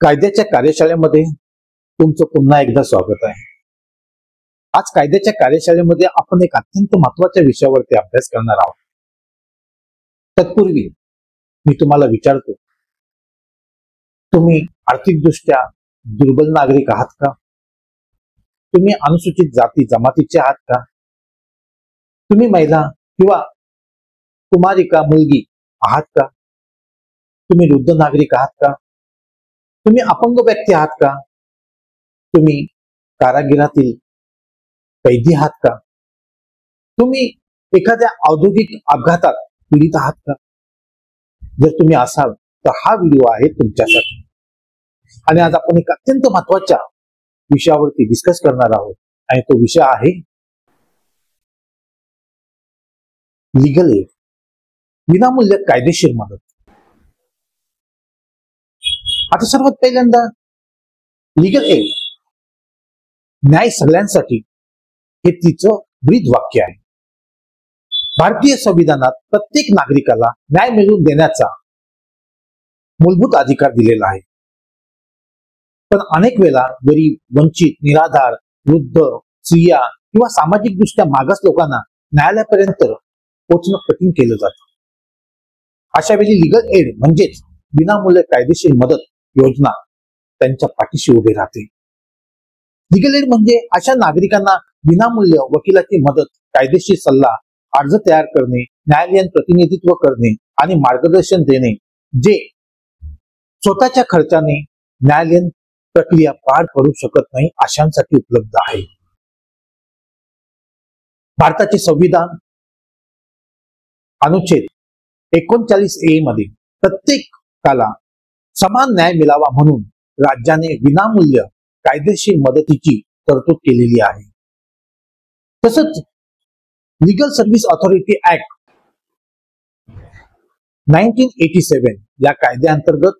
कायद्याच्या कार्यशाळेमध्ये तुमचं पुन्हा एकदा स्वागत आहे। आज कायद्याच्या कार्यशाळेमध्ये आपण एक अत्यंत महत्त्वाच्या विषयावरती अभ्यास करणार आहोत। तत्पूर्वी मी तुम्हाला विचारतो, तुम्ही आर्थिकदृष्ट्या दुर्बल नागरिक आहात का? तुम्ही अनुसूचित जाती जमातीचे आहात का? तुम्ही महिला किंवा कुमारिका मुलगी आहात का? तुम्ही वृद्ध नागरिक आहात का? तुम्ही अपंग व्यक्ती आहात का? तुम्ही कारागृहातील कैदी आहात का? तुम्ही एखाद्या औद्योगिक अपघातात पीडित आहात का? जर तुम्ही असाल तर हा व्हिडिओ आहे तुमच्यासाठी। आणि आज आपण एक अत्यंत महत्त्वाच्या विषयावरती डिस्कस करणार आहोत आणि तो विषय आहे लीगल एड, विनामूल्य कायदेशीर मदत। आता सर्वात पहिल्यांदा लीगल एड, न्याय सगळ्यांसाठी, हे तिचं ब्रीद वाक्य आहे। भारतीय संविधानात प्रत्येक नागरिकाला न्याय मिळवून देण्याचा मूलभूत अधिकार दिलेला आहे। पण अनेक वेळा गरीब, वंचित, निराधार, वृद्ध, स्त्रिया किंवा सामाजिक दृष्ट्या मागास लोकांना न्यायालयापर्यंत पोहोचणं कठीण केलं जातं। अशा वेळी लीगल एड म्हणजेच विनामूल्य कायदेशीर मदत योजना त्यांच्या पाठीशी उभे राहते। लीगल एड म्हणजे अशा नागरिकांना विनामूल्य वकिलाची मदत, कायदेशीर सल्ला, अर्ज तयार करणे, न्यायालयीन प्रतिनिधित्व करणे आणि मार्गदर्शन देणे, जे स्वतःच्या खर्चाने न्यायालयीन प्रक्रिया पार पडू शकत नाही अशांसाठी उपलब्ध आहे। भारताचे संविधान अनुच्छेद 39A मध्ये प्रत्येकाला समान न्याय मिळावा म्हणून राज्याने विनामूल्य कायदेशीर मदतीची तरतूद केलेली आहे। तसंच लीगल सर्व्हिस ऑथॉरिटी ऍक्ट 1987 या कायद्याअंतर्गत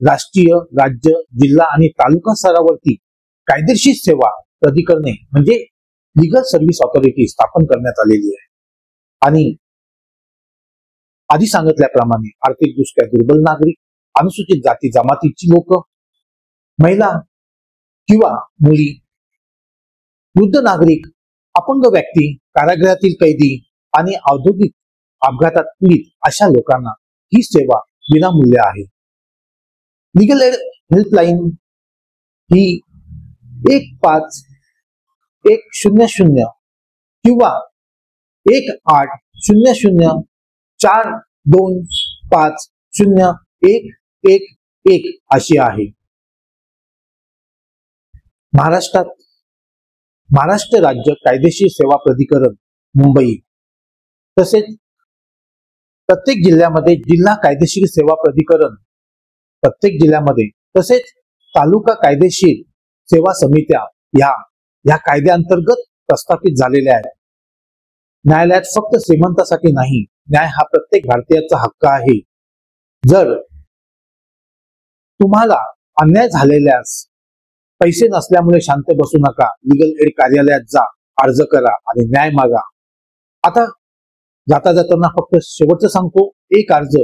राष्ट्रीय, राज्य, जिल्हा आणि तालुका स्तरावरती कायदेशीर सेवा प्राधिकरणे म्हणजे लीगल सर्व्हिस ऑथॉरिटी स्थापन करण्यात आलेली आहे। आणि आधी सांगितल्याप्रमाणे आर्थिकदृष्ट्या दुर्बल नागरिक, अनुसूचित जाती जमातीची लोक, महिला किंवा मुली, वृद्ध नागरिक, अपंग व्यक्ती, कारागृहातील कैदी आणि औद्योगिक अपघातात पीडित अशा लोकांना ही सेवा विनामूल्य आहे। लीगल एड हेल्पलाईन ही 15-100 किंवा 1800-425-0111 अशी आहे। महाराष्ट्र राज्य कायदेशीर सेवा प्राधिकरण मुंबई, तसेच प्रत्येक जिल्ह्यामध्ये जिल्हा कायदेशीर सेवा प्राधिकरण प्रत्येक जिल्ह्यामध्ये, तसेच तालुका कायदेशीर सेवा समित्या या कायद्याअंतर्गत प्रस्थापित झालेल्या आहेत। न्यायालयात फक्त श्रीमंतासाठी नाही, न्याय हा प्रत्येक भारतीयाचा हक्क आहे। जर तुम्हाला अन्याय झालेल्यास पैसे नसल्यामुळे शांत बसू नका, लीगल एड कार्यालयात जा, अर्ज करा आणि न्याय मागा। आता जाता जाताना फक्त शेवटचं सांगतो, एक अर्ज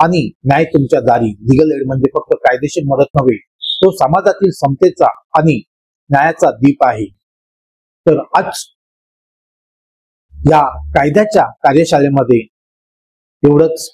आणि न्याय तुमच्या दारी। लीगल एड म्हणजे फक्त कायदेशीर मदत नव्हे, तो समाजातील समतेचा आणि न्यायाचा दीप आहे। तर आज या कायद्याच्या कार्यशाळेमध्ये एवढंच।